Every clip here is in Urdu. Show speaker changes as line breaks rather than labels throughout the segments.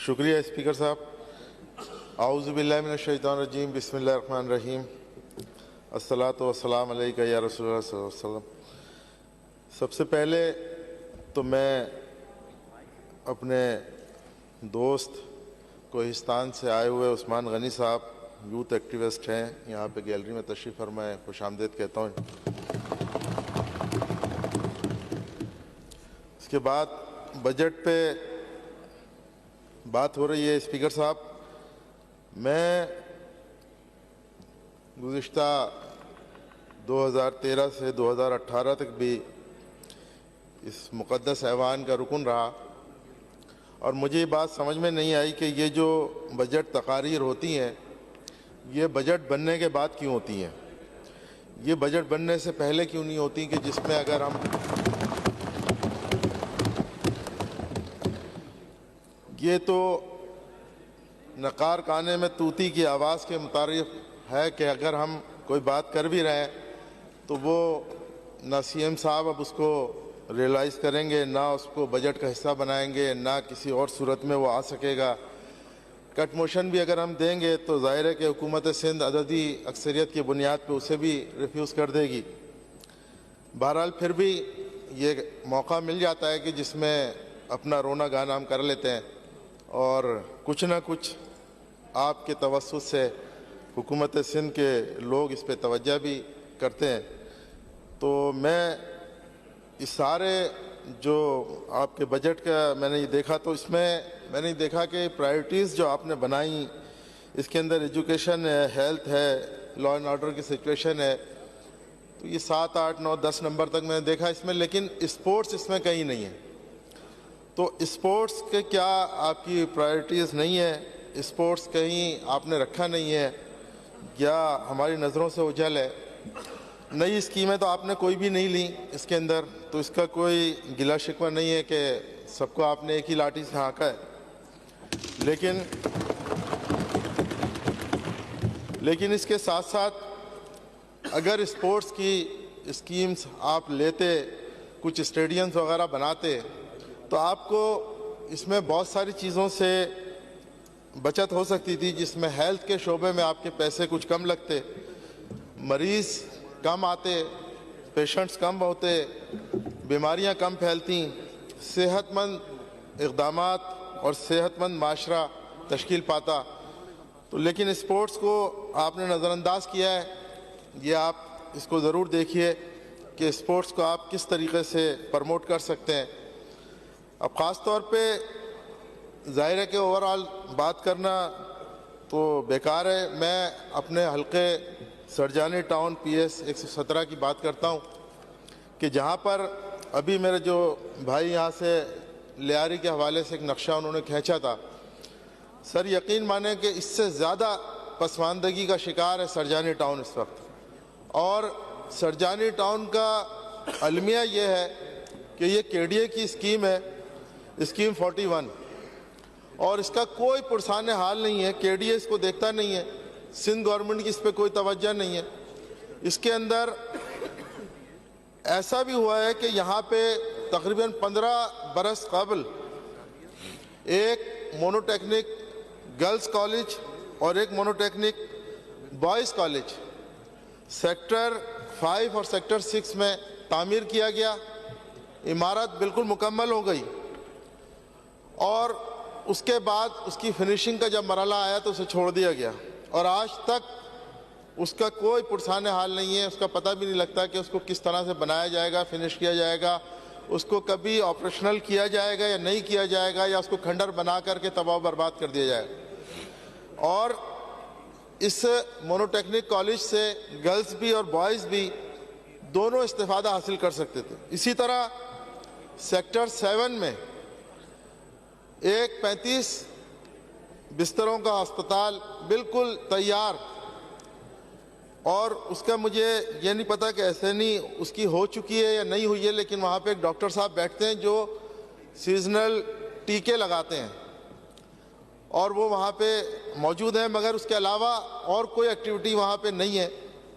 شکریہ اسپیکر صاحب. اعوذ باللہ من الشیطان الرجیم. بسم اللہ الرحمن الرحیم. الصلاۃ والسلام علیکہ یا رسول اللہ صلی اللہ علیہ وسلم. سب سے پہلے تو میں اپنے دوست کوہستان سے آئے ہوئے عثمان غنی صاحب یوتھ ایکٹیوسٹ ہیں, یہاں پہ گیلری میں تشریف فرمائے, خوش آمدید کہتا ہوں. اس کے بعد بجٹ پہ بات ہو رہی ہے. اسپیکر صاحب, میں گزشتہ 2013 سے 2018 تک بھی اس مقدس ایوان کا رکن رہا, اور مجھے یہ بات سمجھ میں نہیں آئی کہ یہ جو بجٹ تقاریر ہوتی ہیں یہ بجٹ بننے کے بعد کیوں ہوتی ہیں, یہ بجٹ بننے سے پہلے کیوں نہیں ہوتی, کہ جس میں اگر ہم یہ تو نقار کانے میں طوطی کی آواز کے متعارف ہے کہ اگر ہم کوئی بات کر بھی رہے ہیں تو وہ نہ سی ایم صاحب اب اس کو ریئلائز کریں گے, نہ اس کو بجٹ کا حصہ بنائیں گے, نہ کسی اور صورت میں وہ آ سکے گا. کٹ موشن بھی اگر ہم دیں گے تو ظاہر ہے کہ حکومت سندھ عددی اکثریت کی بنیاد پہ اسے بھی ریفیوز کر دے گی. بہرحال پھر بھی یہ موقع مل جاتا ہے کہ جس میں اپنا رونا گانا ہم کر لیتے ہیں, اور کچھ نہ کچھ آپ کے توسط سے حکومت سندھ کے لوگ اس پہ توجہ بھی کرتے ہیں. تو میں اس سارے جو آپ کے بجٹ کا میں نے یہ دیکھا, تو اس میں میں نے دیکھا کہ پرائرٹیز جو آپ نے بنائی, اس کے اندر ایجوکیشن ہے, ہیلتھ ہے, لا اینڈ آرڈر کی سچویشن ہے, تو یہ 7, 8, 9, 10 نمبر تک میں نے دیکھا اس میں, لیکن اسپورٹس اس میں کہیں نہیں ہے. تو اسپورٹس کے کیا آپ کی پرائرٹیز نہیں ہے, اسپورٹس کہیں آپ نے رکھا نہیں ہے, یا ہماری نظروں سے اوجھل ہے؟ نئی اسکیمیں تو آپ نے کوئی بھی نہیں لی اس کے اندر, تو اس کا کوئی گلہ شکوہ نہیں ہے کہ سب کو آپ نے ایک ہی لاٹھی سے ہانکا ہے. لیکن اس کے ساتھ ساتھ اگر اسپورٹس کی اسکیمز آپ لیتے, کچھ اسٹیڈیمز وغیرہ بناتے, تو آپ کو اس میں بہت ساری چیزوں سے بچت ہو سکتی تھی, جس میں ہیلتھ کے شعبے میں آپ کے پیسے کچھ کم لگتے, مریض کم آتے, پیشنٹس کم ہوتے, بیماریاں کم پھیلتی, صحت مند اقدامات اور صحت مند معاشرہ تشکیل پاتا. تو لیکن اسپورٹس کو آپ نے نظر انداز کیا ہے. یہ آپ اس کو ضرور دیکھیے کہ اسپورٹس کو آپ کس طریقے سے پروموٹ کر سکتے ہیں. اب خاص طور پہ ظاہر ہے کہ اوورآل بات کرنا تو بیکار ہے. میں اپنے حلقے سرجانی ٹاؤن پی ایس 117 کی بات کرتا ہوں, کہ جہاں پر ابھی میرے جو بھائی یہاں سے لیاری کے حوالے سے ایک نقشہ انہوں نے کھینچا تھا, سر یقین مانیں کہ اس سے زیادہ پسماندگی کا شکار ہے سرجانی ٹاؤن اس وقت. اور سرجانی ٹاؤن کا المیہ یہ ہے کہ یہ کے ڈی اے کی اسکیم ہے, اسکیم 41, اور اس کا کوئی پرسان حال نہیں ہے. کے ڈی اے اس کو دیکھتا نہیں ہے, سندھ گورنمنٹ کی اس پہ کوئی توجہ نہیں ہے. اس کے اندر ایسا بھی ہوا ہے کہ یہاں پہ تقریباً 15 برس قبل ایک مونوٹیکنک گرلز کالج اور ایک مونوٹیکنک بوائز کالج سیکٹر 5 اور سیکٹر 6 میں تعمیر کیا گیا. عمارت بالکل مکمل ہو گئی, اور اس کے بعد اس کی فنیشنگ کا جب مرحلہ آیا تو اسے چھوڑ دیا گیا, اور آج تک اس کا کوئی پرسان حال نہیں ہے. اس کا پتہ بھی نہیں لگتا کہ اس کو کس طرح سے بنایا جائے گا, فنش کیا جائے گا, اس کو کبھی آپریشنل کیا جائے گا یا نہیں کیا جائے گا, یا اس کو کھنڈر بنا کر کے تباہ و برباد کر دیا جائے گا. اور اس مونوٹیکنک کالج سے گرلز بھی اور بوائز بھی دونوں استفادہ حاصل کر سکتے تھے. اسی طرح سیکٹر 7 میں ایک 35 بستروں کا ہسپتال بالکل تیار, اور اس کا مجھے یہ نہیں پتا کہ ایسے نہیں اس کی ہو چکی ہے یا نہیں ہوئی ہے, لیکن وہاں پہ ایک ڈاکٹر صاحب بیٹھتے ہیں جو سیزنل ٹیکے لگاتے ہیں, اور وہ وہاں پہ موجود ہیں. مگر اس کے علاوہ اور کوئی ایکٹیویٹی وہاں پہ نہیں ہے,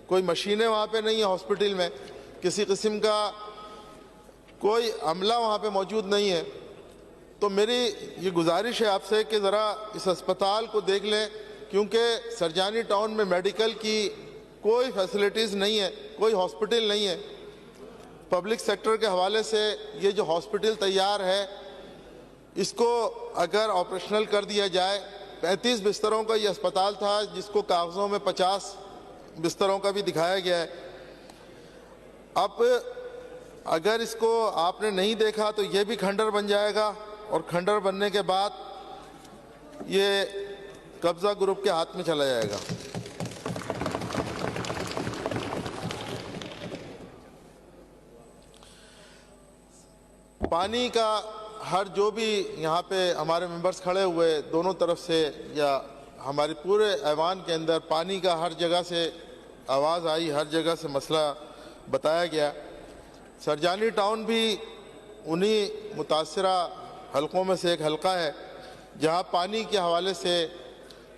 کوئی مشینیں وہاں پہ نہیں ہیں ہاسپٹل میں, کسی قسم کا کوئی عملہ وہاں پہ موجود نہیں ہے. تو میری یہ گزارش ہے آپ سے کہ ذرا اس اسپتال کو دیکھ لیں، کیونکہ سرجانی ٹاؤن میں میڈیکل کی کوئی فیسلٹیز نہیں ہے، کوئی ہاسپٹل نہیں ہے۔ پبلک سیکٹر کے حوالے سے یہ جو ہاسپٹل تیار ہے، اس کو اگر آپریشنل کر دیا جائے، 35 بستروں کا یہ اسپتال تھا جس کو کاغذوں میں 50 بستروں کا بھی دکھایا گیا ہے۔ اب اگر اس کو آپ نے نہیں دیکھا تو یہ بھی کھنڈر بن جائے گا، اور کھنڈر بننے کے بعد یہ قبضہ گروپ کے ہاتھ میں چلا جائے گا۔ پانی کا ہر جو بھی یہاں پہ ہمارے ممبرز کھڑے ہوئے دونوں طرف سے یا ہمارے پورے ایوان کے اندر پانی کا ہر جگہ سے آواز آئی، ہر جگہ سے مسئلہ بتایا گیا۔ سرجانی ٹاؤن بھی انہی متاثرہ حلقوں میں سے ایک حلقہ ہے جہاں پانی کے حوالے سے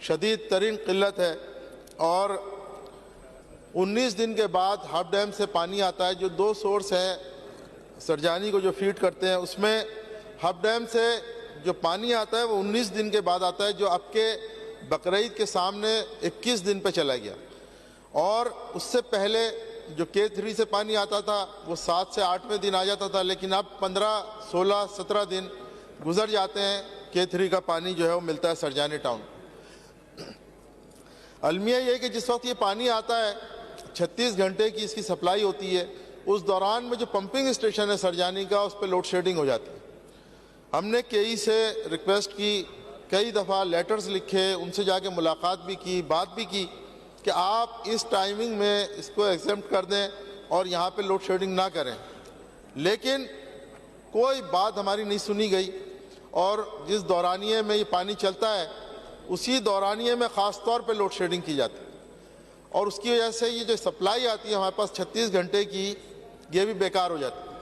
شدید ترین قلت ہے، اور 19 دن کے بعد ہب ڈیم سے پانی آتا ہے۔ جو 2 سورس ہے سرجانی کو جو فیڈ کرتے ہیں، اس میں ہب ڈیم سے جو پانی آتا ہے وہ 19 دن کے بعد آتا ہے، جو اب کے بقرعید کے سامنے 21 دن پہ چلا گیا۔ اور اس سے پہلے جو K3 سے پانی آتا تھا وہ 7 سے 8ویں دن آ جاتا تھا، لیکن اب 15 16 17 دن گزر جاتے ہیں، K3 کا پانی جو ہے وہ ملتا ہے سرجانی ٹاؤن۔ المیہ یہ کہ جس وقت یہ پانی آتا ہے 36 گھنٹے کی اس کی سپلائی ہوتی ہے، اس دوران میں جو پمپنگ اسٹیشن ہے سرجانی کا، اس پہ لوڈ شیڈنگ ہو جاتی ہے۔ ہم نے KE سے ریکویسٹ کی، کئی دفعہ لیٹرز لکھے، ان سے جا کے ملاقات بھی کی، بات بھی کی کہ آپ اس ٹائمنگ میں اس کو ایگزمپٹ کر دیں اور یہاں پہ لوڈ شیڈنگ نہ کریں، لیکن کوئی بات ہماری نہیں سنی گئی۔ اور جس دورانیے میں یہ پانی چلتا ہے اسی دورانیے میں خاص طور پہ لوڈ شیڈنگ کی جاتی ہے، اور اس کی وجہ سے یہ جو سپلائی آتی ہے ہمارے پاس 36 گھنٹے کی، یہ بھی بیکار ہو جاتی ہے۔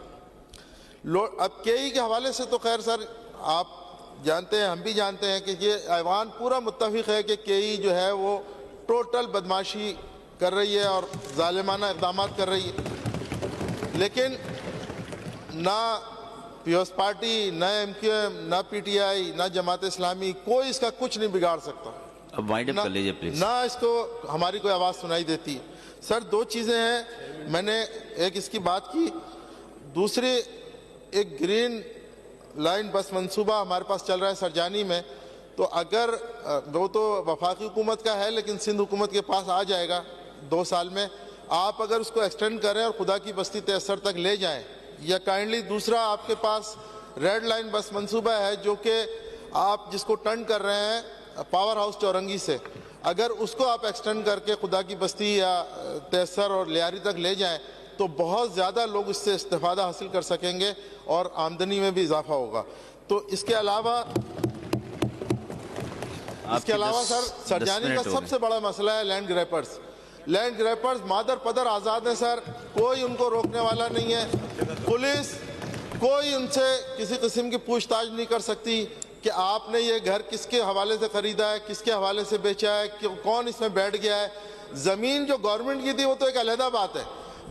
اب KE کے حوالے سے تو خیر سر آپ جانتے ہیں، ہم بھی جانتے ہیں کہ یہ ایوان پورا متفق ہے کہ KE جو ہے وہ ٹوٹل بدماشی کر رہی ہے اور ظالمانہ اقدامات کر رہی ہے، لیکن نہ پیپلز پارٹی، نہ MQM، نہ PTI، نہ جماعت اسلامی، کوئی اس کا کچھ نہیں بگاڑ سکتا۔
اب وائنڈ اپ کر لیجئے پلیز۔
نہ اس کو ہماری کوئی آواز سنائی دیتی۔ سر 2 چیزیں ہیں، میں نے ایک اس کی بات کی، دوسری ایک گرین لائن بس منصوبہ ہمارے پاس چل رہا ہے سرجانی میں، تو اگر وہ تو وفاقی حکومت کا ہے لیکن سندھ حکومت کے پاس آ جائے گا 2 سال میں، آپ اگر اس کو ایکسٹینڈ کریں اور خدا کی بستی تیسر تک لے جائیں، یا کائنڈلی دوسرا آپ کے پاس ریڈ لائن بس منصوبہ ہے جو کہ آپ جس کو ٹرن کر رہے ہیں پاور ہاؤس چورنگی سے، اگر اس کو آپ ایکسٹینڈ کر کے خدا کی بستی یا تیسر اور لیاری تک لے جائیں تو بہت زیادہ لوگ اس سے استفادہ حاصل کر سکیں گے اور آمدنی میں بھی اضافہ ہوگا۔ تو اس کے علاوہ سر سرجانی کا سب سے بڑا مسئلہ ہے لینڈ گریپرز۔ لینڈ گریپرز مادر پدر آزاد ہیں سر، کوئی ان کو روکنے والا نہیں ہے، پولیس کوئی ان سے کسی قسم کی پوچھ تاچھ نہیں کر سکتی کہ آپ نے یہ گھر کس کے حوالے سے خریدا ہے، کس کے حوالے سے بیچا ہے، کون اس میں بیٹھ گیا ہے۔ زمین جو گورنمنٹ کی تھی وہ تو ایک علیحدہ بات ہے،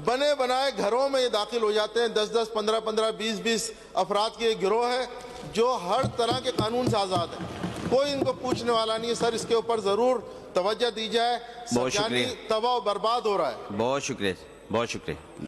بنے بنائے گھروں میں یہ داخل ہو جاتے ہیں، 10 15 15 20 افراد کے ایک گروہ ہے جو ہر طرح کے قانون سے آزاد ہے، کوئی ان کو پوچھنے والا نہیں ہے۔ سر اس کے اوپر ضرور توجہ دی جائے، سرجانی تباہ و برباد ہو رہا ہے۔
بہت شکریہ۔